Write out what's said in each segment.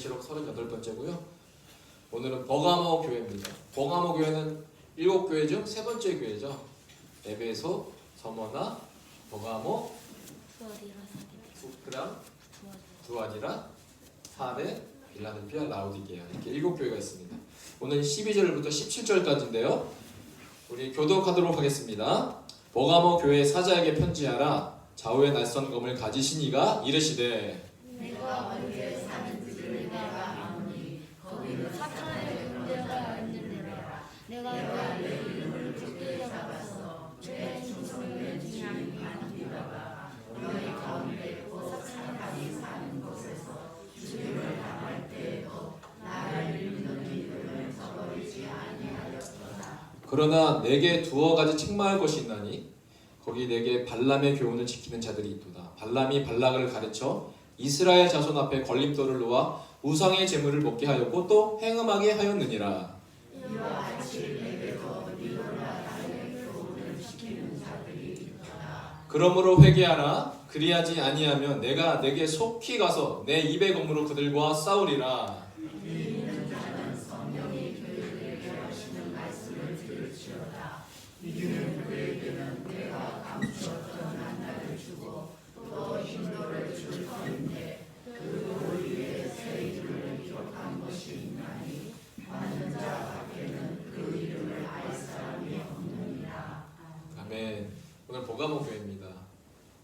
시록 38번째고요. 오늘은 버가모 교회입니다. 버가모 교회는 7교회 중 세 번째 교회죠. 에베소, 서머나, 버가모, 그다음 두아디라, 사데, 빌라델피아, 라오디게아 이렇게 7교회가 있습니다. 오늘 12절부터 17절까지인데요. 우리 교독하도록 하겠습니다. 버가모 교회 사자에게 편지하라. 좌우의 낯선 검을 가지신 이가 이르시되 내가 어디에 사는 집을 내가 아노니 거기는 사탄의 군대가 있느니라. 내가 내 이름을 굳게 잡아서 내 중성을 지향히 만들어가 너희 가운데 곧 사탄이 사는 곳에서 죽임을 당할 때에도 나를 믿는 이름을 저버리지 아니하였도다. 그러나 내게 두어 가지 책망할 것이 있나니 거기 내게 발람의 교훈을 지키는 자들이 있도다. 발람이 발락을 가르쳐 이스라엘 자손 앞에 걸림돌을 놓아 우상의 제물을 먹게 하였고 또 행음하게 하였느니라. 이와 같이 내게도 이로라 나의 교훈을 지키는 자들이 있도다. 그러므로 회개하라. 그리하지 아니하면 내가 내게 속히 가서 내 입의 검으로 그들과 싸우리라. 믿는 자는 성령이 그에게 하시는 말씀을 들을지어다. 이는 그에게는 내가 감추었던 만나를 주고 또 힘도를 줄 터인데 그 돌 위에 새 이름을 기록한 것이 있나니 받는 자 밖에는 그 이름을 알 사람이 없느니라. 아멘. 오늘 버가모 교회입니다.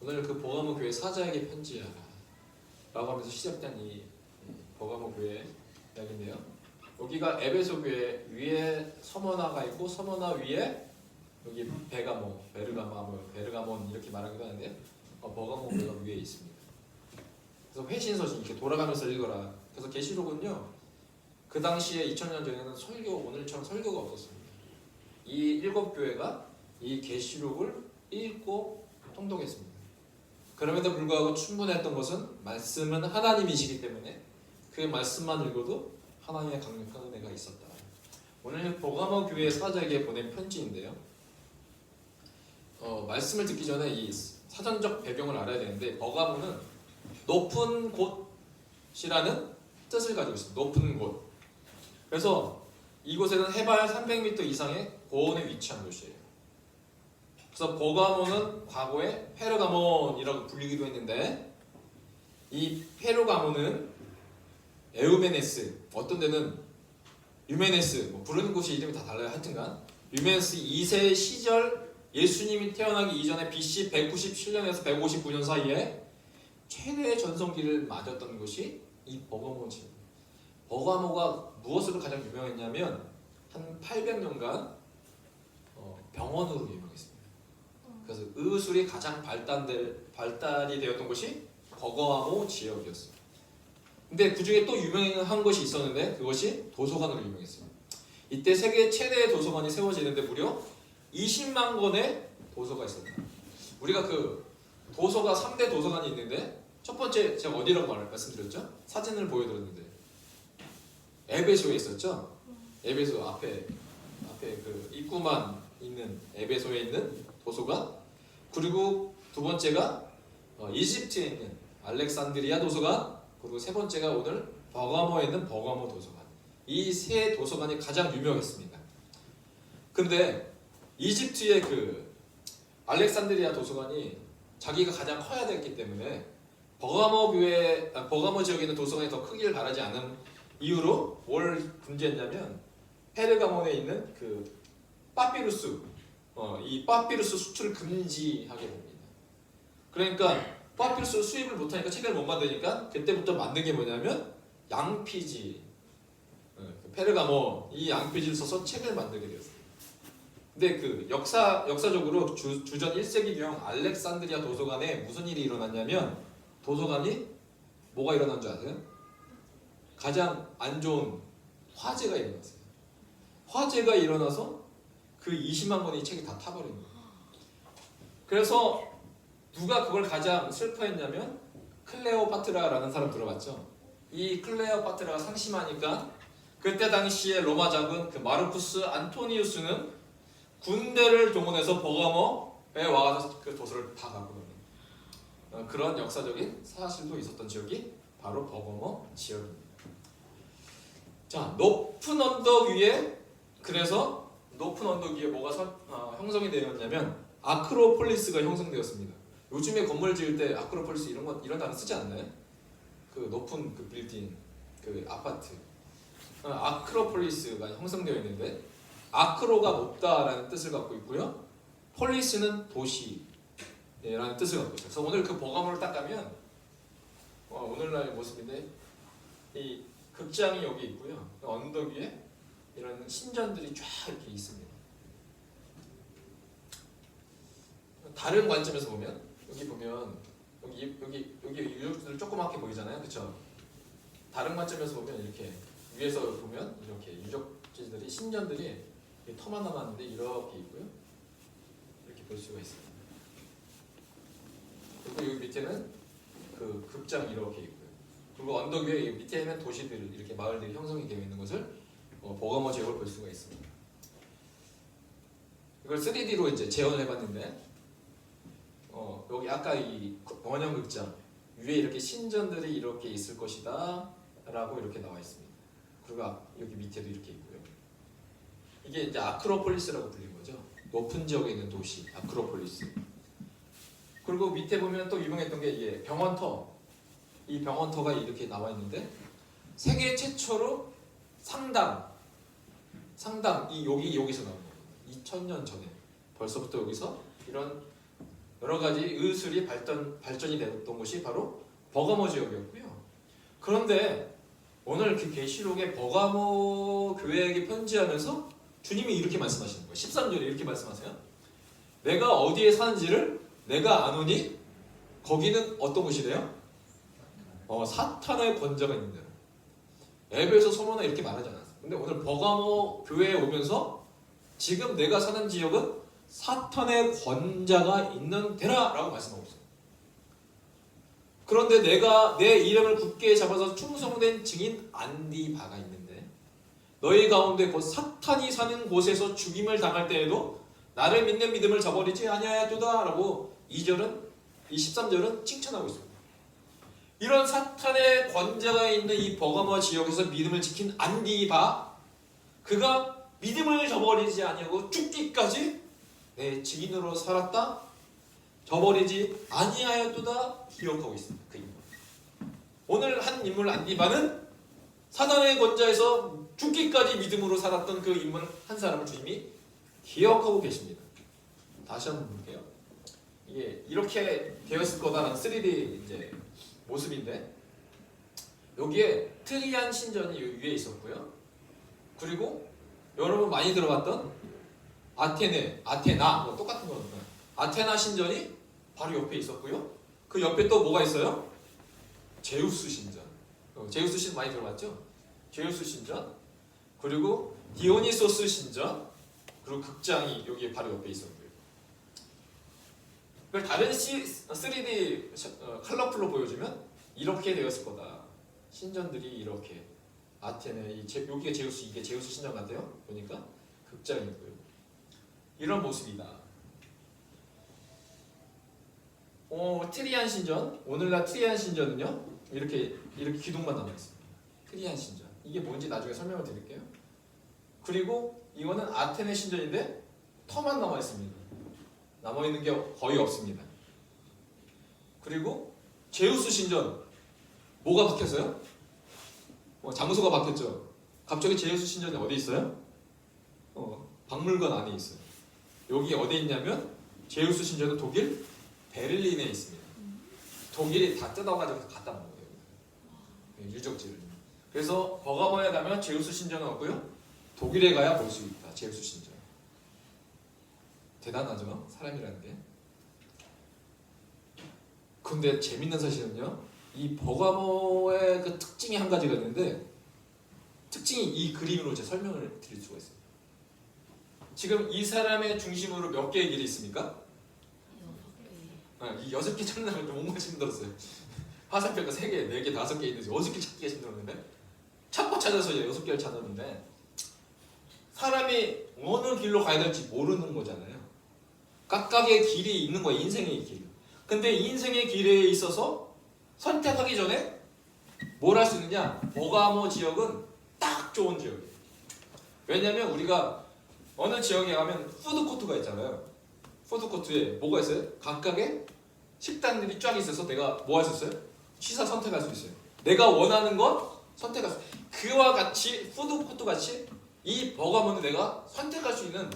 오늘 그 버가모 교회 사자에게 편지하라 라고 하면서 시작된 이 버가모 교회 이야기인데요. 여기가 에베소 교회 위에 서머나가 있고 서머나 위에 여기 베르가몬 이렇게 말하기도 하는데 버가모 교회가 위에 있습니다. 그래서 회신서신 이렇게 돌아가면서 읽어라. 그래서 계시록은요 그 당시에 2000년 전에는 오늘처럼 설교가 없었습니다. 이 7교회가 이 계시록을 읽고 통독했습니다. 그럼에도 불구하고 충분했던 것은 말씀은 하나님이시기 때문에 그 말씀만 읽어도 하나님의 강력한 은혜가 있었다. 오늘 버가모 교회 사자에게 보낸 편지인데요. 말씀을 듣기 전에 이 사전적 배경을 알아야 되는데 버가모는 높은 곳이라는 뜻을 가지고 있습니다. 높은 곳. 그래서 이곳에는 해발 300m 이상의 고원에 위치한 곳이에요. 그래서 버가모는 과거에 페르가몬이라고 불리기도 했는데 이 페르가몬은 에우메네스, 어떤 데는 유메네스, 부르는 곳이 이름이 다 달라요. 하여튼간 유메네스 2세 시절 예수님이 태어나기 이전에 BC 197년에서 159년 사이에 최대의 전성기를 맞았던 것이 이 버가모지. 버가모가 무엇으로 가장 유명했냐면 한 800년간 병원으로 유명했습니다. 그래서 의술이 가장 발달이 되었던 곳이 버가모 지역이었습니다. 근데 그 중에 또 유명한 것이 있었는데 그것이 도서관으로 유명했습니다. 이때 세계 최대의 도서관이 세워지는데 무려 20만 권의 도서가 있었다. 우리가 그 도서가 3대 도서관이 있는데 첫 번째 제가 어디라고 말씀드렸죠? 사진을 보여드렸는데 에베소에 있었죠? 에베소 앞에 그 입구만 있는 에베소에 있는 도서관. 그리고 두 번째가 이집트에 있는 알렉산드리아 도서관. 그리고 세 번째가 오늘 버가모에 있는 버가모 도서관. 이 세 도서관이 가장 유명했습니다. 근데 이집트의 그 알렉산드리아 도서관이 자기가 가장 커야 됐기 때문에 버가모 지역에 있는 도서관이 더 크기를 바라지 않은 이유로 뭘 금지했냐면 페르가몬에 있는 그 파피루스, 이 파피루스 수출을 금지하게 됩니다. 그러니까 파피루스 수입을 못하니까 책을 못 만드니까 그때부터 만든 게 뭐냐면 양피지, 페르가몬 이 양피지를 써서 책을 만들게 되었어요. 근데 그 역사적으로 주전 1세기경 알렉산드리아 도서관에 무슨 일이 일어났냐면 도서관이 뭐가 일어난 줄 아세요? 가장 안 좋은 화재가 일어났어요. 화재가 일어나서 그 20만 권의 책이 다 타버린 거예요. 그래서 누가 그걸 가장 슬퍼했냐면 클레오파트라라는 사람 들어봤죠? 이 클레오파트라가 상심하니까 그때 당시에 로마 장군 그 마르쿠스 안토니우스는 군대를 동원해서 버가모에 와서 그 도서를 다 갖고 오는 그런 역사적인 사실도 있었던 지역이 바로 버가모 지역입니다. 자, 높은 언덕 위에, 그래서 높은 언덕 위에 뭐가 형성이 되었냐면 아크로폴리스가 형성되었습니다. 요즘에 건물 지을 때 아크로폴리스 이런 단어 쓰지 않나요? 그 높은 그 빌딩, 그 아파트. 아크로폴리스가 형성되어 있는데, 아크로가 높다라는 뜻을 갖고 있고요. 폴리스는 도시라는 뜻을 갖고 있어요. 그래서 오늘 그 버가모를 딱 가면 오늘날의 모습인데, 이 극장이 여기 있고요. 언덕 위에 이런 신전들이 쫙 이렇게 있습니다. 다른 관점에서 보면 여기 보면 여기 유적지들 조그맣게 보이잖아요, 그렇죠? 다른 관점에서 보면 이렇게 위에서 보면 이렇게 유적지들이 신전들이 터만 남았는데 이렇게 있고요. 이렇게 볼 수가 있습니다. 그리고 여기 밑에는 그 극장 이렇게 있고요. 그리고 언덕 위에 밑에는 도시들, 이렇게 마을들이 형성이 되어 있는 것을 버가모 지역을 볼 수가 있습니다. 이걸 3D로 이제 재현을 해봤는데, 여기 아까 이 원형극장 위에 이렇게 신전들이 이렇게 있을 것이다 라고 이렇게 나와 있습니다. 그리고 여기 밑에도 이렇게 있고요. 이게 이제 아크로폴리스라고 불리는 거죠. 높은 지역에 있는 도시, 아크로폴리스. 그리고 밑에 보면 또 유명했던 게 이게 병원터. 이 병원터가 이렇게 나와 있는데, 세계 최초로 상당 여기서 나온 거예요. 2000년 전에 벌써부터 여기서 이런 여러 가지 의술이 발전이 됐던 곳이 바로 버가모 지역이었고요. 그런데 오늘 그 계시록의 버가모 교회에게 편지하면서 주님이 이렇게 말씀하시는 거예요. 13절에 이렇게 말씀하세요. 내가 어디에 사는지를 내가 아노니 거기는 어떤 곳이래요? 사탄의 권자가 있는 데로. 에베소 소문에 이렇게 말하지 않았어요. 근데 오늘 버가모 교회에 오면서 지금 내가 사는 지역은 사탄의 권자가 있는 데라 라고 말씀하고 있어요. 그런데 내가 내 이름을 굳게 잡아서 충성된 증인 안디바가 있는데, 너희 가운데 곧 사탄이 사는 곳에서 죽임을 당할 때에도 나를 믿는 믿음을 저버리지 아니하였도다 라고 2절은, 이 13절은 칭찬하고 있습니다. 이런 사탄의 권자가 있는 이 버가모 지역에서 믿음을 지킨 안디바, 그가 믿음을 저버리지 아니하고 죽기까지 내 증인으로 살았다, 저버리지 아니하였도다 기억하고 있습니다. 그 인물. 오늘 한 인물 안디바는 사단의 권자에서 죽기까지 믿음으로 살았던 그 인물 한 사람을 주님이 기억하고 계십니다. 다시 한번 볼게요. 이게 이렇게 되었을 거다라는 3D 이제 모습인데, 여기에 트리안 신전이 위에 있었고요. 그리고 여러분 많이 들어봤던 아테나, 똑같은 거니까 아테나 신전이 바로 옆에 있었고요. 그 옆에 또 뭐가 있어요? 제우스 신전. 제우스 신전 많이 들어봤죠? 제우스 신전, 그리고 디오니소스 신전, 그리고 극장이 여기 바로 옆에 있었고요. 그걸 다른 3D 컬러풀로 보여주면 이렇게 되었을 거다. 신전들이 이렇게 아테네, 여기가 제우스, 이게 제우스 신전 같아요. 보니까 극장이고요. 이런 모습이다. 트리안 신전, 오늘날 트리안 신전은요, 이렇게 기둥만 남아 있습니다. 트리안 신전. 이게 뭔지 나중에 설명을 드릴게요. 그리고 이거는 아테네 신전인데 터만 남아 있습니다. 남아 있는 게 거의 없습니다. 그리고 제우스 신전, 뭐가 바뀌었어요? 장소가 바뀌었죠. 갑자기 제우스 신전이 어디 있어요? 박물관 안에 있어요. 여기 어디 있냐면 제우스 신전은 독일 베를린에 있습니다. 독일이 다 뜯어가지고 갖다 놓은 거예요. 유적지를. 그래서 버가모에 가면 제우스 신전은 없고요. 독일에 가야 볼 수 있다. 제우스 신전. 대단하죠? 사람이라는 게. 근데 재밌는 사실은요, 이 버가모의 그 특징이 한 가지가 있는데, 특징이 이 그림으로 제 설명을 드릴 수가 있어요. 지금 이 사람의 중심으로 몇 개의 길이 있습니까? 6개. 이 6개 찾는 걸 정말 힘들었어요. 화살표가 3개, 4개, 5개 있는지 6개 찾기가 힘들었는데, 찾고 찾아서 6개를 찾았는데, 사람이 어느 길로 가야 될지 모르는 거잖아요. 각각의 길이 있는 거예요. 인생의 길. 근데 인생의 길에 있어서 선택하기 전에 뭘 할 수 있느냐? 버가모 지역은 딱 좋은 지역이에요. 왜냐면 우리가 어느 지역에 가면 푸드코트가 있잖아요. 푸드코트에 뭐가 있어요? 각각의 식당들이 쫙 있어서 내가 뭐 할 수 있어요? 취사 선택할 수 있어요. 내가 원하는 건 선택할 수 있어요. 그와 같이 푸드코트 같이 이 버가몬을 내가 선택할 수 있는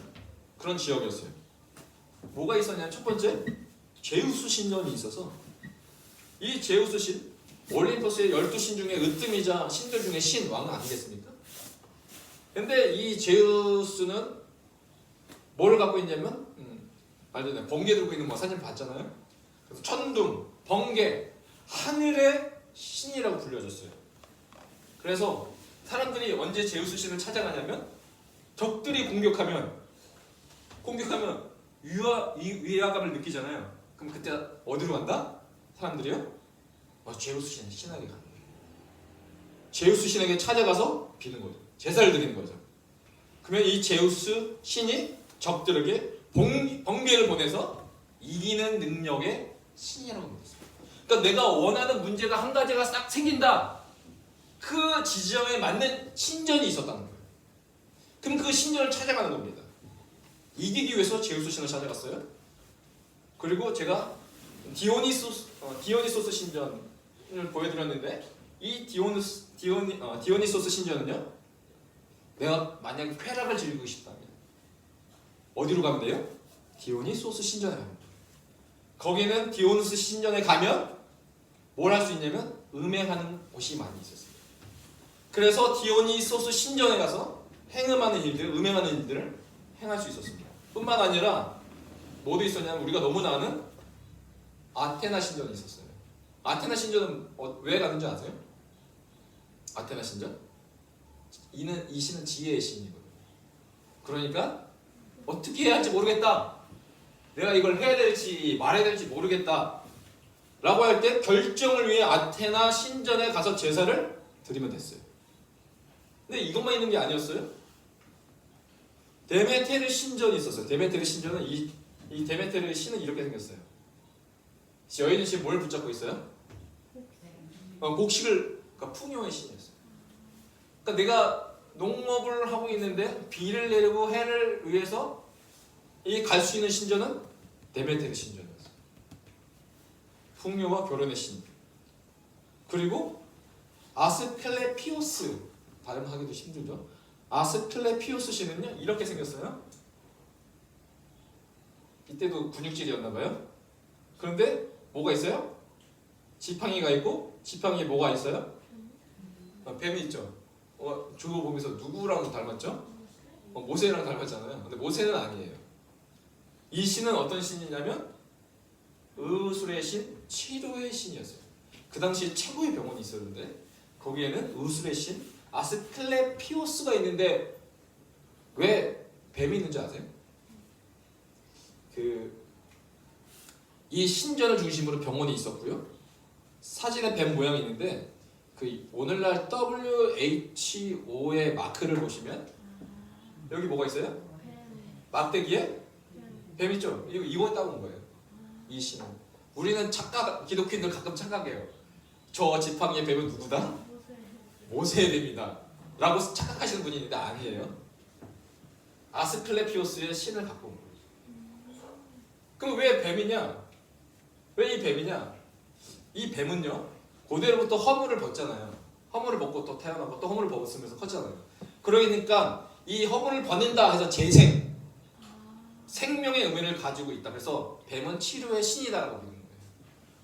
그런 지역이었어요. 뭐가 있었냐면 첫 번째, 제우스 신전이 있어서 이 제우스 신, 올림포스의 12신 중에 으뜸이자 신들 중에 신, 왕은 아니겠습니까? 근데 이 제우스는 뭐를 갖고 있냐면 말대로 번개 들고 있는 뭐 사진 봤잖아요. 그래서 천둥, 번개, 하늘의 신이라고 불려졌어요. 그래서 사람들이 언제 제우스 신을 찾아가냐면 적들이 공격하면 위화감을 느끼잖아요. 그럼 그때 어디로 간다? 사람들이요? 제우스 신에게 가는 거예요. 제우스 신에게 찾아가서 비는 거죠. 제사를 드리는 거죠. 그러면 이 제우스 신이 적들에게 번개를 보내서 이기는 능력의 신이라고 불렀어요. 그러니까 내가 원하는 문제가 한 가지가 싹 생긴다. 그 지점에 맞는 신전이 있었다는 거예요. 그럼 그 신전을 찾아가는 겁니다. 이기기 위해서 제우스 신을 찾아갔어요. 그리고 제가 디오니소스 신전을 보여드렸는데 이 디오니소스 신전은요, 내가 만약에 쾌락을 즐기고 싶다면 어디로 가면 돼요? 디오니소스 신전에 가면 돼요. 거기는 디오니소스 신전에 가면 뭘 할 수 있냐면 음행하는 곳이 많이 있었어요. 그래서 디오니소스 신전에 가서 행음하는 일들, 음행하는 일들을 행할 수 있었습니다. 뿐만 아니라 뭐도 있었냐면 우리가 너무나 아는 아테나 신전이 있었어요. 아테나 신전은 왜 가는 줄 아세요? 아테나 신전? 이 신은 지혜의 신이거든요. 그러니까 어떻게 해야 할지 모르겠다. 내가 이걸 해야 될지 말해야 될지 모르겠다. 라고 할 때 결정을 위해 아테나 신전에 가서 제사를 드리면 됐어요. 근데 이것만 있는 게 아니었어요. 데메테르 신전이 있었어요. 데메테르 신전은 이 데메테르 신은 이렇게 생겼어요. 여인은 지금 뭘 붙잡고 있어요? 곡식을, 그러니까 풍요의 신이었어요. 그러니까 내가 농업을 하고 있는데 비를 내리고 해를 위해서 이 갈 수 있는 신전은 데메테르 신전이었어요. 풍요와 결혼의 신. 그리고 아스클레피오스, 발음하기도 힘들죠. 아스클레피오스 신은요 이렇게 생겼어요. 이때도 근육질이었나봐요. 그런데 뭐가 있어요? 지팡이가 있고 지팡이에 뭐가 있어요? 뱀이 있죠. 저거 보면서 누구랑 닮았죠? 모세랑 닮았잖아요. 근데 모세는 아니에요. 이 신은 어떤 신이냐면 의술의 신, 치료의 신이었어요. 그 당시에 최고의 병원이 있었는데 거기에는 의술의 신 아스클레피오스가 있는데 왜 뱀이 있는지 아세요? 이 신전을 중심으로 병원이 있었고요. 사진에 뱀 모양이 있는데 그 오늘날 WHO의 마크를 보시면 여기 뭐가 있어요? 막대기에 뱀 있죠? 이거 따온 거예요. 이 신은. 우리는 기독교인들 가끔 착각해요. 저 지팡이의 뱀은 누구다? 모세의 뱀이다 라고 착각하시는 분이 있는데 아니에요. 아스클레피오스의 신을 갖고 온 거예요. 그럼 왜 뱀이냐? 왜 이 뱀이냐? 이 뱀은요 고대로부터 허물을 벗잖아요. 허물을 벗고 또 태어나고 또 허물을 벗으면서 컸잖아요. 그러니까 이 허물을 벗는다 해서 재생, 생명의 의미를 가지고 있다. 그래서 뱀은 치료의 신이다라고 부르는 거예요.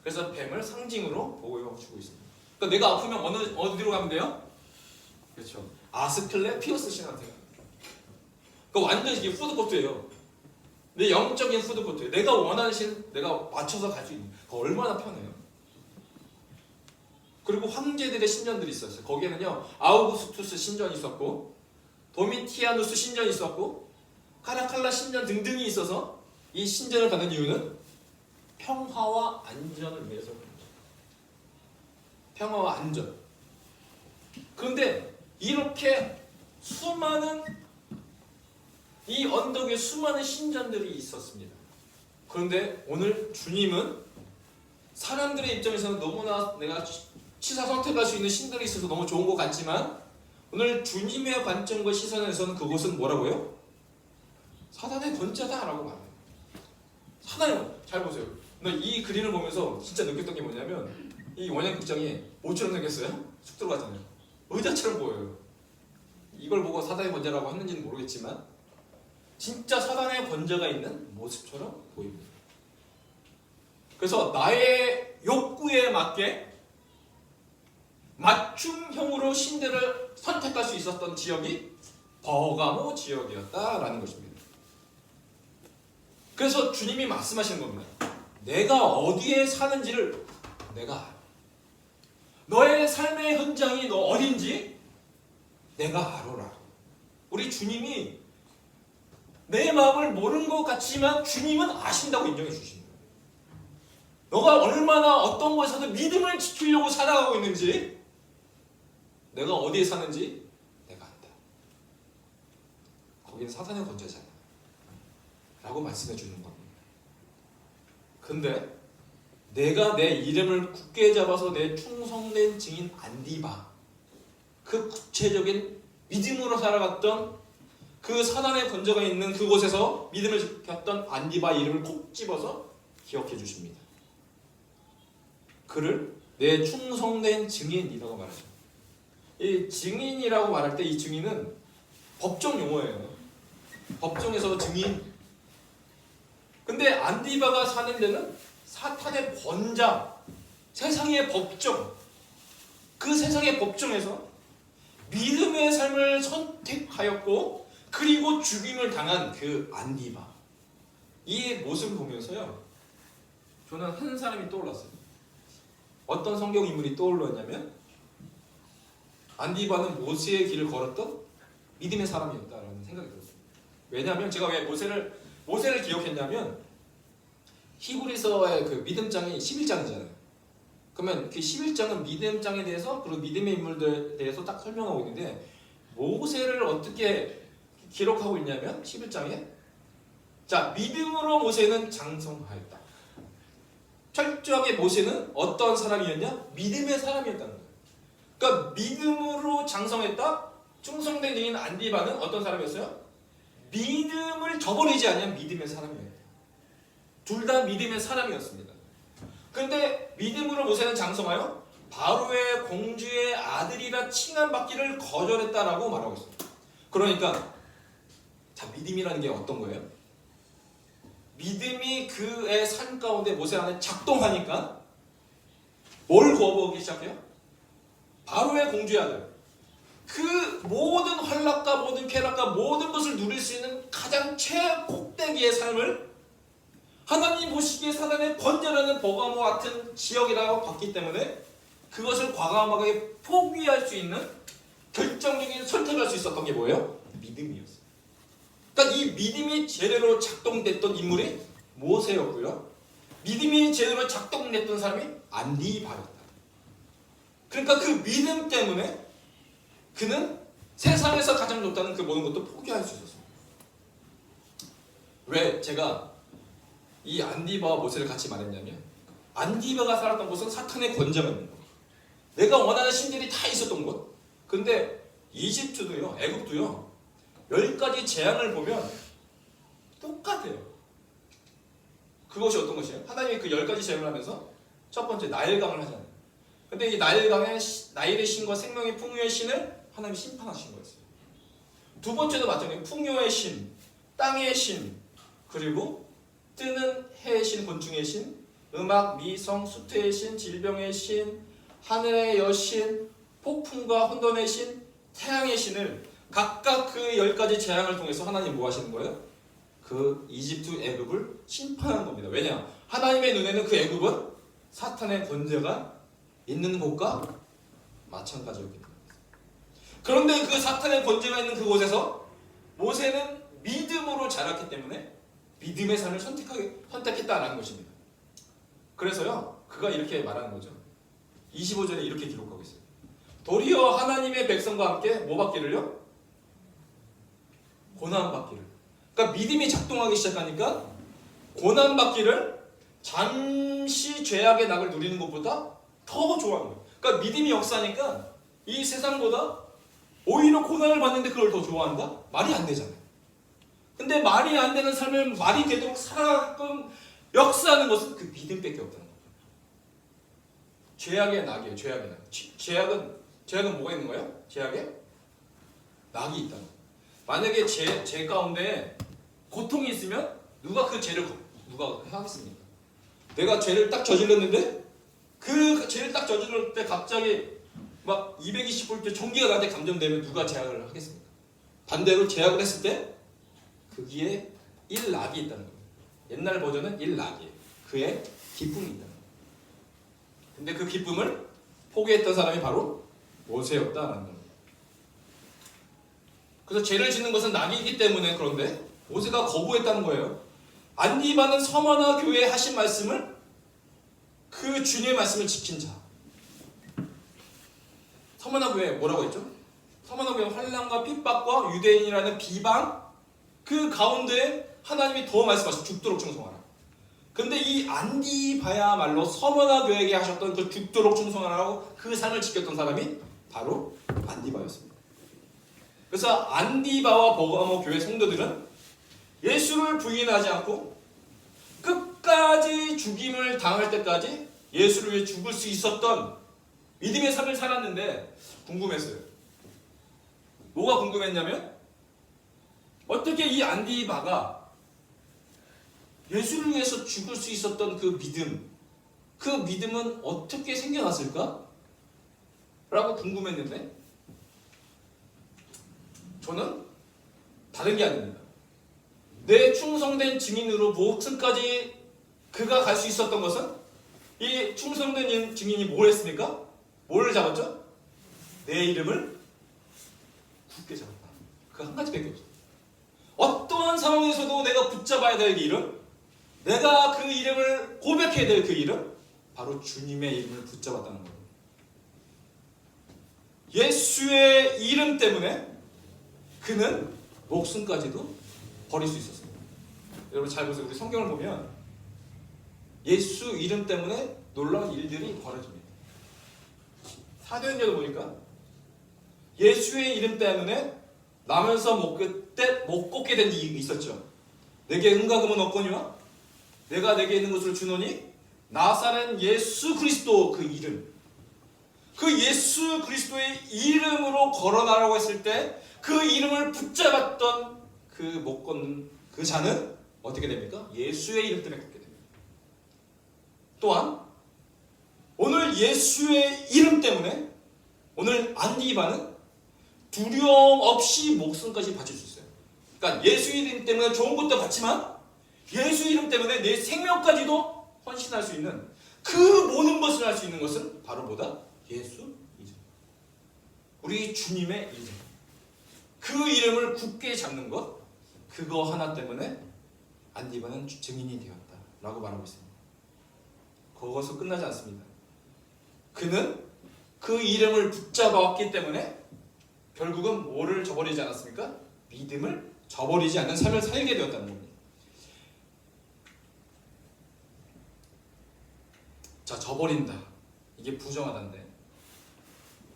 그래서 뱀을 상징으로 보여주고 있습니다. 그러니까 내가 아프면 어디로 가면 돼요? 그렇죠. 아스클레피오스 신한테 가요. 그러니까 완전히 이게 푸드코트예요. 내 영적인 푸드코트예요. 내가 원하는 신, 내가 맞춰서 갈 수 있는. 얼마나 편해요. 그리고 황제들의 신전들이 있었어요. 거기에는요 아우구스투스 신전이 있었고 도미티아누스 신전이 있었고 카라칼라 신전 등등이 있어서 이 신전을 가는 이유는 평화와 안전을 위해서 그런 거죠. 평화와 안전. 그런데 이렇게 수많은 이 언덕 위에 수많은 신전들이 있었습니다. 그런데 오늘 주님은 사람들의 입장에서는 너무나 내가 취사 선택할 수 있는 신들이 있어서 너무 좋은 것 같지만 오늘 주님의 관점과 시선에서는 그곳은 뭐라고요? 사단의 권자다라고 말해요. 사단의 잘 보세요. 이 그림을 보면서 진짜 느꼈던 게 뭐냐면 이 원양극장이 뭐처럼 생겼어요? 쑥 들어가잖아요. 의자처럼 보여요. 이걸 보고 사단의 권자라고 했는지는 모르겠지만 진짜 사단의 권자가 있는 모습처럼 보입니다. 그래서 나의 욕구에 맞게 맞춤형으로 신대를 선택할 수 있었던 지역이 버가모 지역이었다라는 것입니다. 그래서 주님이 말씀하시는 겁니다. 내가 어디에 사는지를 내가 알아. 너의 삶의 현장이 너 어딘지 내가 알아라. 우리 주님이 내 마음을 모르는 것 같지만 주님은 아신다고 인정해 주십니다. 너가 얼마나 어떤 곳에서도 믿음을 지키려고 살아가고 있는지 내가 어디에 사는지 내가 안다. 거기는 사탄의 권자잖아 라고 말씀해 주는 겁니다. 근데 내가 내 이름을 굳게 잡아서 내 충성된 증인 안디바, 그 구체적인 믿음으로 살아갔던 그 사단의 권자가 있는 그곳에서 믿음을 지켰던 안디바 이름을 콕 집어서 기억해 주십니다. 그를 내 충성된 증인이라고 말하죠. 이 증인이라고 말할 때 이 증인은 법정 용어예요. 법정에서 증인. 근데 안디바가 사는 데는 사탄의 권자, 세상의 법정, 그 세상의 법정에서 믿음의 삶을 선택하였고 그리고 죽임을 당한 그 안디바, 이 모습을 보면서요 저는 한 사람이 떠올랐어요. 어떤 성경 인물이 떠올랐냐면 안디바는 모세의 길을 걸었던 믿음의 사람이었다라는 생각이 들었어요. 왜냐하면 제가 왜 모세를 기억했냐면 히브리서의 그 믿음장이 11장이잖아요. 그러면 그 11장은 믿음장에 대해서 그리고 믿음의 인물들에 대해서 딱 설명하고 있는데 모세를 어떻게 기록하고 있냐면 11장에 자 믿음으로 모세는 장성하였다. 철저하게 모세는 어떤 사람이었냐? 믿음의 사람이었다는 거예요. 그러니까 믿음으로 장성했다. 충성된 증인 안디바는 어떤 사람이었어요? 믿음을 저버리지 않은 믿음의 사람이었다. 둘 다 믿음의 사람이었습니다. 그런데 믿음으로 모세는 장성하여 바로의 공주의 아들이라 칭함받기를 거절했다라고 말하고 있습니다. 그러니까 자 믿음이라는 게 어떤 거예요? 믿음이 그의 삶 가운데 모세 안에 작동하니까 뭘 거부하기 시작해요? 바로의 공주의 아들. 그 모든 환락과 모든 쾌락과 모든 것을 누릴 수 있는 가장 최꼭대기의 삶을 하나님 보시기에 사단의 번제라는 버가모 같은 지역이라고 봤기 때문에 그것을 과감하게 포기할 수 있는 결정적인 선택을 할 수 있었던 게 뭐예요? 믿음이었어요. 그러니까 이 믿음이 제대로 작동됐던 인물이 모세였고요. 믿음이 제대로 작동됐던 사람이 안디바였다. 그러니까 그 믿음 때문에 그는 세상에서 가장 좋다는 그 모든 것도 포기할 수 있었습니다. 왜 제가 이 안디바와 모세를 같이 말했냐면 안디바가 살았던 곳은 사탄의 권자가 있는 곳, 내가 원하는 신들이 다 있었던 곳. 근데 이집트도요, 애굽도요 10가지 재앙을 보면 똑같아요. 그것이 어떤 것이에요? 하나님이 그 10가지 재앙을 하면서 첫 번째 나일강을 하잖아요. 근데 이 나일강에 나일의 신과 생명의 풍요의 신을 하나님이 심판하신 거였어요. 두 번째도 마찬가지예요. 풍요의 신, 땅의 신, 그리고 뜨는 해의 신, 곤충의 신, 음악, 미성, 수태의 신, 질병의 신, 하늘의 여신, 폭풍과 혼돈의 신, 태양의 신을 각각 그 10가지 재앙을 통해서 하나님 뭐 하시는 거예요? 그 이집트 애굽을 심판하는 겁니다. 왜냐? 하나님의 눈에는 그 애굽은 사탄의 권세가 있는 곳과 마찬가지였기 때문에. 그런데 그 사탄의 권세가 있는 그곳에서 모세는 믿음으로 자랐기 때문에 믿음의 삶을 선택했다라는 것입니다. 그래서요, 그가 이렇게 말하는 거죠. 25절에 이렇게 기록하고 있어요. 도리어 하나님의 백성과 함께 뭐 받기를요? 고난 받기를. 그러니까 믿음이 작동하기 시작하니까 고난 받기를 잠시 죄악의 낙을 누리는 것보다 더 좋아하는 거예요. 그러니까 믿음이 역사니까 이 세상보다 오히려 고난을 받는데 그걸 더 좋아한다? 말이 안 되잖아요. 근데 말이 안 되는 삶을 말이 되도록 살아가끔 역사하는 것은 그 믿음밖에 없다는 거예요. 죄악의 낙이에요. 죄악의 낙. 죄악은 뭐가 있는 거예요? 죄악에 낙이 있다는 거예요. 만약에 죄 가운데 고통이 있으면 누가 그 죄를 누가 하겠습니까? 내가 죄를 딱 저질렀는데 그 죄를 딱 저질렀을 때 갑자기 막 220V 전기가 나한테 감전되면 누가 제약을 하겠습니까? 반대로 제약을 했을 때 거기에 일낙이 있다는 거예요. 옛날 버전은 일낙이에요. 그의 기쁨이 있다는 거예요. 근데 그 기쁨을 포기했던 사람이 바로 모세였다는 겁니다. 그래서 죄를 짓는 것은 낙이기 때문에 그런데 모세가 거부했다는 거예요. 안디바는 서머나 교회에 하신 말씀을 그 주님의 말씀을 지킨 자. 서머나 교회 뭐라고 했죠? 서머나 교회는 환난과 핍박과 유대인이라는 비방 그 가운데 하나님이 더 말씀하셨죠. 죽도록 충성하라. 근데 이 안디바야말로 서머나 교회에게 하셨던 그 죽도록 충성하라고 그 삶을 지켰던 사람이 바로 안디바였습니다. 그래서 안디바와 버가모 교회 성도들은 예수를 부인하지 않고 끝까지 죽임을 당할 때까지 예수를 위해 죽을 수 있었던 믿음의 삶을 살았는데 궁금했어요. 뭐가 궁금했냐면 어떻게 이 안디바가 예수를 위해서 죽을 수 있었던 그 믿음은 어떻게 생겨났을까? 라고 궁금했는데 저는 다른 게 아닙니다. 내 충성된 증인으로 목숨까지 그가 갈 수 있었던 것은 이 충성된 증인이 뭘 했습니까? 뭘 잡았죠? 내 이름을 굳게 잡았다. 그 한 가지밖에 없어요. 어떠한 상황에서도 내가 붙잡아야 될 이름, 내가 그 이름을 고백해야 될 그 이름, 바로 주님의 이름을 붙잡았다는 거예요. 예수의 이름 때문에 그는 목숨까지도 버릴 수 있었습니다. 여러분 잘 보세요. 우리 성경을 보면 예수 이름 때문에 놀라운 일들이 벌어집니다. 사도행전을 보니까 예수의 이름 때문에 나면서 못 걷게 된 일이 있었죠. 내게 은과 금은 없거니와 내가 내게 있는 것을 주노니 나사렛 예수 그리스도 그 이름, 그 예수 그리스도의 이름으로 걸어나라고 했을 때 그 이름을 붙잡았던 그 못 걷는 그 자는 어떻게 됩니까? 예수의 이름 때문에 걷게 됩니다. 또한 오늘 예수의 이름 때문에 오늘 안디바는 두려움 없이 목숨까지 바칠 수 있어요. 그러니까 예수 이름 때문에 좋은 것도 받지만 예수 이름 때문에 내 생명까지도 헌신할 수 있는 그 모든 것을 할 수 있는 것은 바로 뭐다? 예수 이름. 우리 주님의 이름. 그 이름을 굳게 잡는 것, 그거 하나 때문에 안디바는 증인이 되었다라고 말하고 있습니다. 거기서 끝나지 않습니다. 그는 그 이름을 붙잡아왔기 때문에 결국은 뭐를 저버리지 않았습니까? 믿음을 저버리지 않는 삶을 살게 되었다는 겁니다. 자, 저버린다. 이게 부정하다인데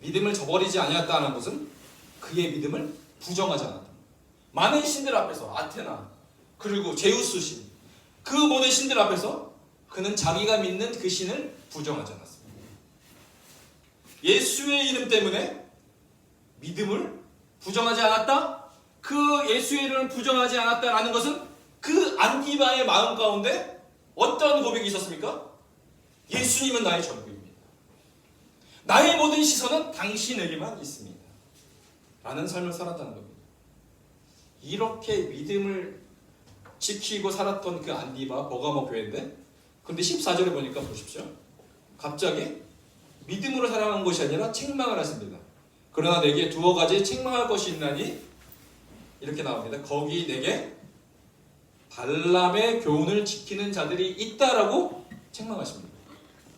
믿음을 저버리지 아니었다는 것은 그의 믿음을 부정하지 않았다. 많은 신들 앞에서 아테나 그리고 제우스 신, 그 모든 신들 앞에서 그는 자기가 믿는 그 신을 부정하지 않았습니다. 예수의 이름 때문에 믿음을 부정하지 않았다? 그 예수의 이름을 부정하지 않았다라는 것은 그 안디바의 마음 가운데 어떤 고백이 있었습니까? 예수님은 나의 전부입니다. 나의 모든 시선은 당신에게만 있습니다. 라는 삶을 살았다는 겁니다. 이렇게 믿음을 지키고 살았던 그 안디바 버가모 교회인데 근데 14절에 보니까 보십시오. 갑자기 믿음으로 살아가는 것이 아니라 책망을 하십니다. 그러나 내게 두어 가지 책망할 것이 있나니 이렇게 나옵니다. 거기 내게 발람의 교훈을 지키는 자들이 있다라고 책망하십니다.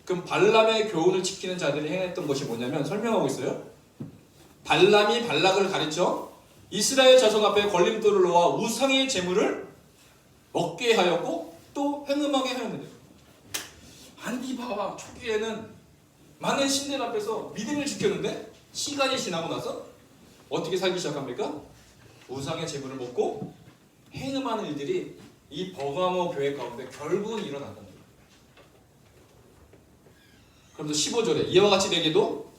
그럼 발람의 교훈을 지키는 자들이 행했던 것이 뭐냐면 설명하고 있어요. 발람이 발락을 가르쳐 이스라엘 자손 앞에 걸림돌을 놓아 우상의 제물을 먹게 하였고 또 행음하게 하였는데 안디바와 초기에는 많은 신들 앞에서 믿음을 지켰는데 시간이 지나고 나서 어떻게 살기 시작합니까? 우상의 제물을 먹고 행음하는 일들이 이 버가모 교회 가운데 결국은 일어난다. 그러면서 15절에 이와 같이 내게도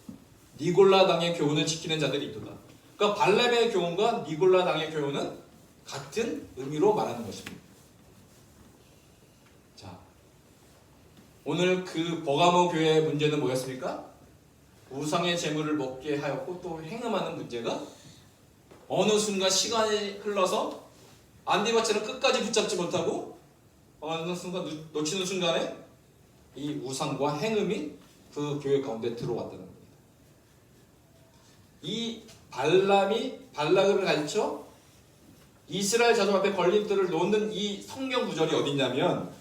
니골라 당의 교훈을 지키는 자들이 있도다. 그러니까 발람의 교훈과 니골라 당의 교훈은 같은 의미로 말하는 것입니다. 자, 오늘 그 버가모 교회의 문제는 뭐였습니까? 우상의 제물을 먹게 하였고 또 행음하는 문제가 어느 순간 시간이 흘러서 안디바처럼 끝까지 붙잡지 못하고 어느 순간 놓치는 순간에 이 우상과 행음이 그 교회 가운데 들어왔다는 겁니다. 이 발람이 발락을 가르쳐 이스라엘 자손 앞에 걸림돌을 놓는 이 성경 구절이 어딨냐면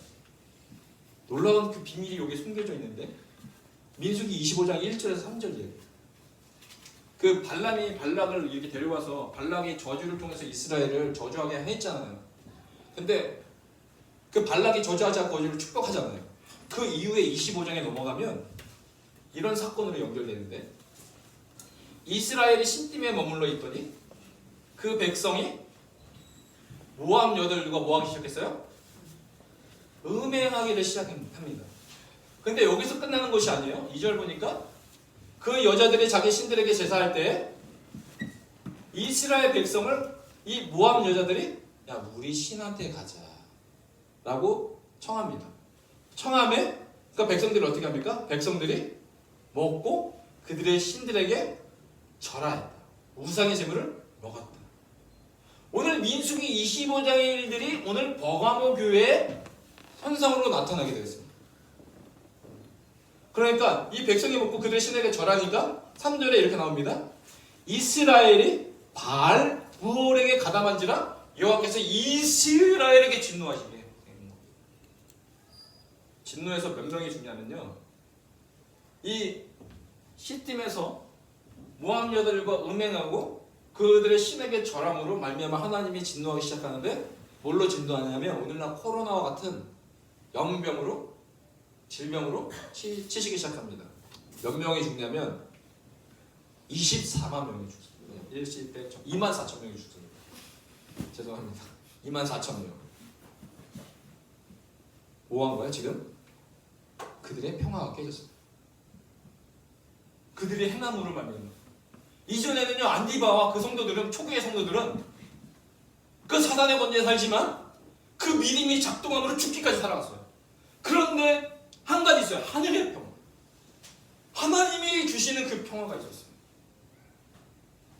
놀라운 그 비밀이 여기 숨겨져 있는데 민수기 25장 1절에서 3절이에요. 그 발람이 발락을 이렇게 데려와서 발락이 저주를 통해서 이스라엘을 저주하게 했잖아요. 근데 그 발락이 저주하지 않고 저주를 축복하잖아요. 그 이후에 25장에 넘어가면 이런 사건으로 연결되는데 이스라엘이 신림에 머물러 있더니 그 백성이 모압 여들과 뭐 하기 시작했어요? 음행하기를 시작합니다. 근데 여기서 끝나는 것이 아니에요. 2절 보니까 그 여자들이 자기 신들에게 제사할 때 이스라엘 백성을 이 모압 여자들이 야 우리 신한테 가자 라고 청합니다. 청함에 그러니까 백성들이 어떻게 합니까? 백성들이 먹고 그들의 신들에게 절하였다. 우상의 제물을 먹었다. 오늘 민수기 25장의 일들이 오늘 버가모 교회의 현상으로 나타나게 되었습니다. 그러니까 이 백성이 먹고 그들의 신에게 절하니까 3절에 이렇게 나옵니다. 이스라엘이 바알 부올에게 가담한지라 여호와께서 이스라엘에게 진노하시게 된 겁니다. 진노해서 몇 명이 죽냐면요. 이 시딤에서 모압 여들과 음행하고 그들의 신에게 절함으로 말미암아 하나님이 진노하기 시작하는데 뭘로 진노하냐면 오늘날 코로나와 같은 영병으로 질병으로 치시기 시작합니다. 몇 명이 죽냐면 24만 명이 죽습니다. 2만 4천 명이 죽습니다. 죄송합니다. 2만 4천 명. 뭐 한 거야 지금? 그들의 평화가 깨졌습니다. 그들의 행함으로 말미암아. 이전에는요 안디바와 그 성도들은 초기의 성도들은 그 사단의 권세에 살지만 그 믿음이 작동함으로 죽기까지 살아갔어요. 그런데 한 가지 있어요. 하늘의 평화. 하나님이 주시는 그 평화가 있었어요.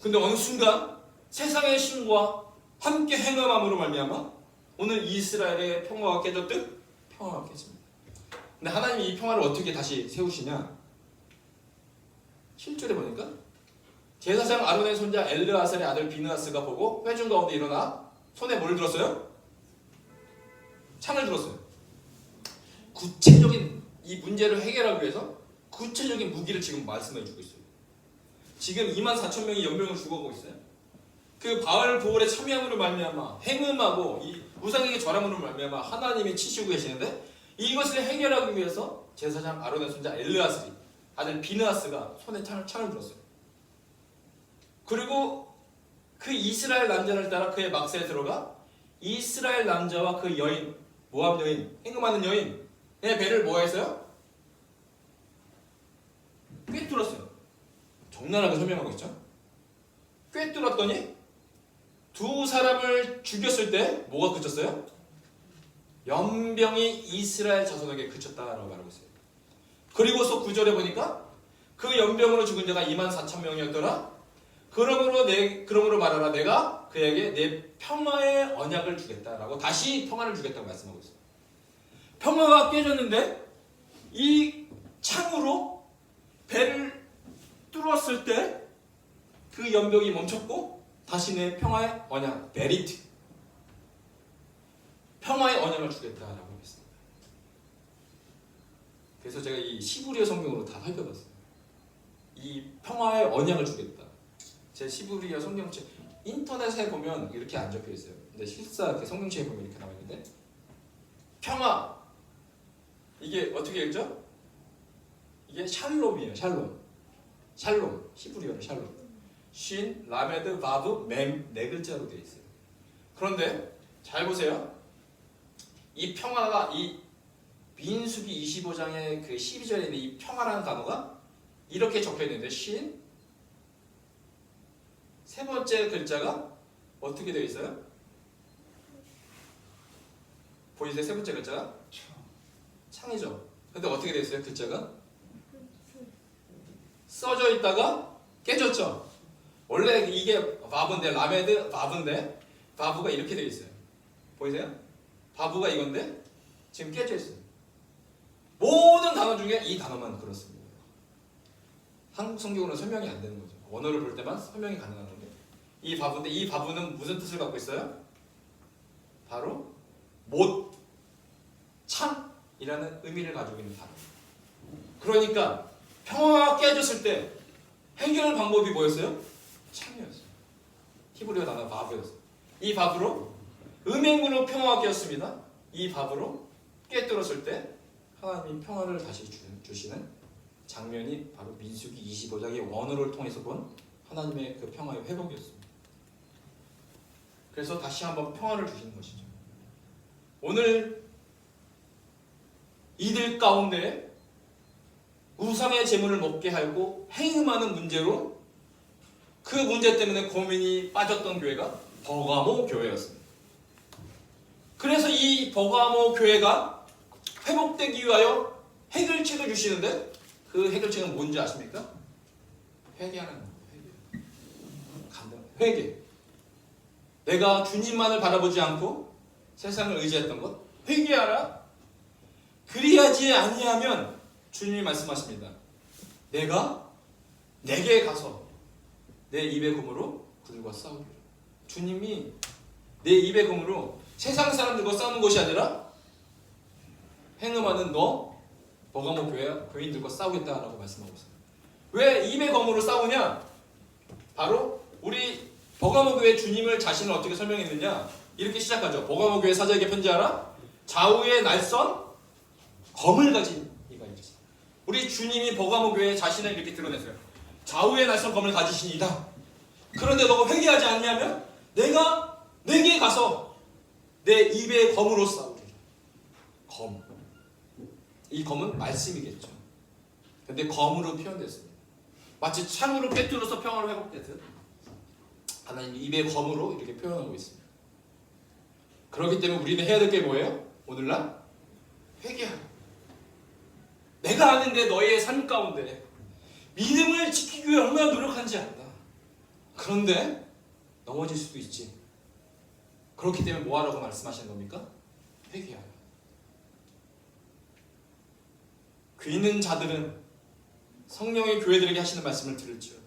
근데 어느 순간 세상의 신과 함께 행함으로 말미암아 오늘 이스라엘의 평화가 깨졌듯 평화가 깨집니다. 근데 하나님이 이 평화를 어떻게 다시 세우시냐? 7절에 보니까 제사장 아론의 손자 엘르아살의 아들 비느하스가 보고 회중 가운데 일어나 손에 뭘 들었어요? 창을 들었어요. 구체적인 이 문제를 해결하기 위해서 구체적인 무기를 지금 말씀해 주고 있어요. 지금 2만 4천 명이 연병으로 죽어가고 있어요. 그 바알 보올의 참여함으로 말미암아 행음하고 이 우상에게 절함으로 말미암아 하나님이 치시고 계시는데 이것을 해결하기 위해서 제사장 아론의 손자 엘르아살이 아들 비느하스가 손에 창을 들었어요. 그리고 그 이스라엘 남자를 따라 그의 막세에 들어가 이스라엘 남자와 그 여인 모압 여인 행음하는 여인의 배를 뭐 했어요? 꿰뚫었어요. 적나라하게 설명하고 있죠. 꿰뚫었더니 두 사람을 죽였을 때 뭐가 그쳤어요? 연병이 이스라엘 자손에게 그쳤다라고 말하고 있어요. 그리고서 9절에 보니까 그 연병으로 죽은 자가 2만 4천 명이었더라. 그러므로 말하라 내가 그에게 내 평화의 언약을 주겠다라고 다시 평화를 주겠다고 말씀하고 있어요. 평화가 깨졌는데 이 창으로 배를 뚫었을 때 그 연병이 멈췄고 다시 내 평화의 언약 베리트 평화의 언약을 주겠다라고 했습니다. 그래서 제가 이 시브리어 성경으로 다 살펴봤어요. 이 평화의 언약을 주겠다. 제 시브리어 성경책 인터넷에 보면 이렇게 안 적혀 있어요. 근데 실사 이렇게 성경책에 보면 이렇게 나와 있는데 평화 이게 어떻게 읽죠? 이게 샬롬이에요. 샬롬. 히브리어로 샬롬. 쉰, 라메드, 바브, mem네 글자로 되어 있어요. 그런데 잘 보세요. 이 평화가 이 민수기 25장의 그 12절에 있는 이 평화라는 단어가 이렇게 적혀 있는데 쉰, 세 번째 글자가 어떻게 되어 있어요? 보이세요? 세 번째 글자가 창이죠. 근데 어떻게 되어 있어요? 글자가 써져 있다가 깨졌죠. 원래 이게 바브인데 라메드 바브인데 바브가 이렇게 되어 있어요. 보이세요? 바브가 이건데 지금 깨져 있어요. 모든 단어 중에 이 단어만 그렇습니다. 한국 성경으로는 설명이 안 되는 거죠. 원어를 볼 때만 설명이 가능한 건데 이 바브인데 이 바브는 무슨 뜻을 갖고 있어요? 바로 못, 창이라는 의미를 가지고 있는 단어. 그러니까 평화가 깨졌을 때 해결 방법이 뭐였어요? 창이었어요. 히브리어 단어 바브였어요. 이 바브로 음행으로 평화가 깨었습니다. 이 바브로 깨뜨렸을 때 하나님이 평화를 다시 주시는 장면이 바로 민수기 25장의 원어를 통해서 본 하나님의 그 평화의 회복이었습니다. 그래서 다시 한번 평화를 주시는 것이죠. 오늘 이들 가운데 우상의 제물을 먹게 하고 행음하는 문제로 그 문제 때문에 고민이 빠졌던 교회가 버가모 교회였습니다. 그래서 이 버가모 교회가 회복되기 위하여 해결책을 주시는데 그 해결책은 뭔지 아십니까? 회개하는 거예요. 회개. 내가 주님만을 바라보지 않고 세상을 의지했던 것 회개하라. 그리하지 아니하면 주님이 말씀하십니다. 내가 내게 가서 내 입의 검으로 그들과 싸우리라. 주님이 내 입의 검으로 세상 사람들과 싸우는 것이 아니라 행음하는 너 버가모 교인들과 싸우겠다라고 말씀하고 있어요. 왜 입의 검으로 싸우냐? 바로 우리 버가모 교회 주님을 자신을 어떻게 설명했느냐? 이렇게 시작하죠. 버가모 교회 사자에게 편지하라. 좌우에 날선 검을 가진 이가 있습니다. 우리 주님이 버가모 교회 자신을 이렇게 드러냈어요. 좌우에 날선 검을 가지시니이다. 그런데 너가 회개하지 않냐면 내가 내게 가서 내 입의 검으로 싸우리라. 검. 이 검은 말씀이겠죠. 근데 검으로 표현됐습니다. 마치 창으로 꿰뚫어서 평화를 회복되듯 하나님 입의 검으로 이렇게 표현하고 있습니다. 그렇기 때문에 우리는 해야 될 게 뭐예요? 오늘날 회개하라. 내가 아는데 너의 삶 가운데 믿음을 지키기 위해 얼마나 노력하는지 안다. 그런데 넘어질 수도 있지. 그렇기 때문에 뭐 하라고 말씀하시는 겁니까? 회개하라. 귀 있는 자들은 성령의 교회들에게 하시는 말씀을 들을지어다.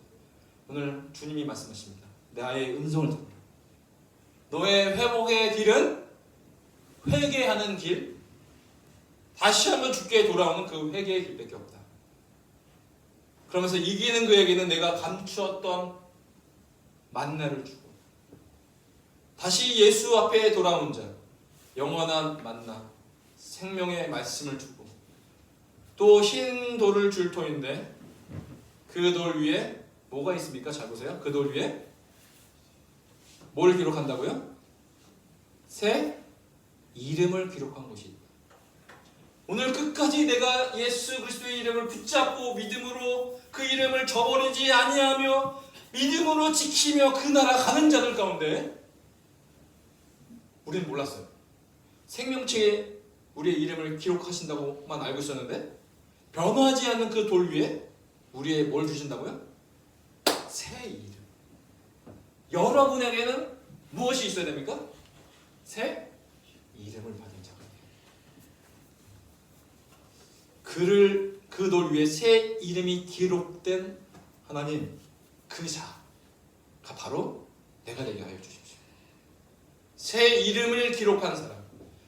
오늘 주님이 말씀하십니다. 나의 음성을 듣라. 너의 회복의 길은 회개하는 길, 다시 한번 주께 돌아오는 그 회개의 길밖에 없다. 그러면서 이기는 그에게는 내가 감추었던 만나를 주고 다시 예수 앞에 돌아온 자 영원한 만나 생명의 말씀을 주고 또 흰 돌을 줄 터인데 그 돌 위에 뭐가 있습니까? 잘 보세요. 그 돌 위에 뭘 기록한다고요? 새 이름을 기록한 것이 있다. 오늘 끝까지 내가 예수 그리스도의 이름을 붙잡고 믿음으로 그 이름을 저버리지 아니하며 믿음으로 지키며 그 나라 가는 자들 가운데 우리는 몰랐어요. 생명책에 우리의 이름을 기록하신다고만 알고 있었는데 변하지 않는 그 돌 위에 우리의 뭘 주신다고요? 새 이름. 여러분에게는 무엇이 있어야 됩니까? 새 이름을 받은 자가 그를 그 돌 위에 새 이름이 기록된 하나님 그 자가 바로 내가 되게 하여 주십시오. 새 이름을 기록한 사람,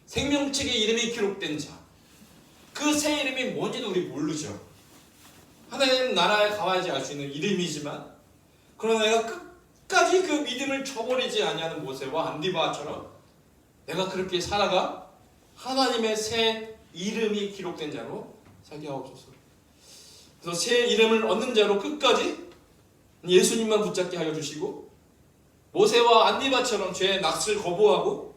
생명책에 이름이 기록된 자, 그 새 이름이 뭔지도 우리 모르죠. 하나님 나라에 가야지 알 수 있는 이름이지만 그러나 내가 끝까지 그 믿음을 저버리지 아니하는 모세와 안디바처럼 내가 그렇게 살아가 하나님의 새 이름이 기록된 자로 살게 하옵소서. 그래서 새 이름을 얻는 자로 끝까지 예수님만 붙잡게 하여 주시고 모세와 안디바처럼 죄의 낚시를 거부하고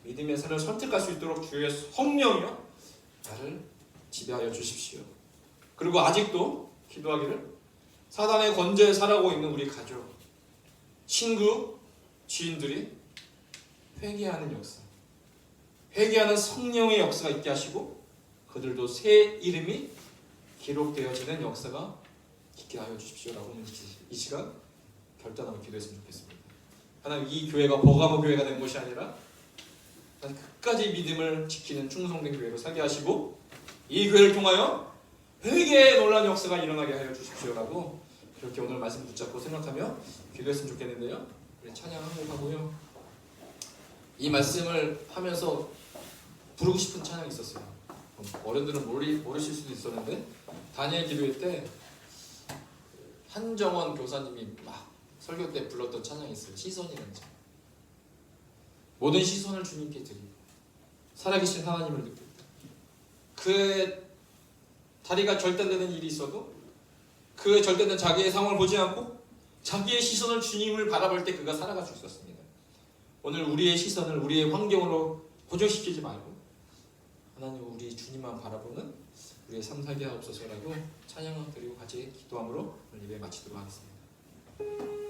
믿음의 삶을 선택할 수 있도록 주의 성령이여 나를 지배하여 주십시오. 그리고 아직도 기도하기를 사단의 권좌에 살아가고 있는 우리 가족, 친구, 지인들이 회개하는 역사, 회개하는 성령의 역사가 있게 하시고 그들도 새 이름이 기록되어지는 역사가 있게 하여 주십시오라고 이 시간 결단하고 기도했으면 좋겠습니다. 하나님, 이 교회가 버가모 교회가 된 것이 아니라 끝까지 믿음을 지키는 충성된 교회로 살게 하시고 이 교회를 통하여 회개의 놀라운 역사가 일어나게 하여 주십시오라고 그렇게 오늘 말씀 붙잡고 생각하며 기도했으면 좋겠는데요. 우리 찬양 한곡하고요. 이 말씀을 하면서 부르고 싶은 찬양이 있었어요. 어른들은 모르실 수도 있었는데 다니엘 기도회 때 한정원 교사님이 막 설교 때 불렀던 찬양이 있어요. 시선이라는 찬양. 모든 시선을 주님께 드리고 살아계신 하나님을 느끼고 그의 다리가 절단되는 일이 있어도 그의 절단된 자기의 상황을 보지 않고 자기의 시선을 주님을 바라볼 때 그가 살아갈 수 있었습니다. 오늘 우리의 시선을 우리의 환경으로 고정시키지 말고 하나님 우리 주님만 바라보는 우리의 삶 살게 하옵소서라고 찬양을 드리고 같이 기도함으로 오늘 예배 마치도록 하겠습니다.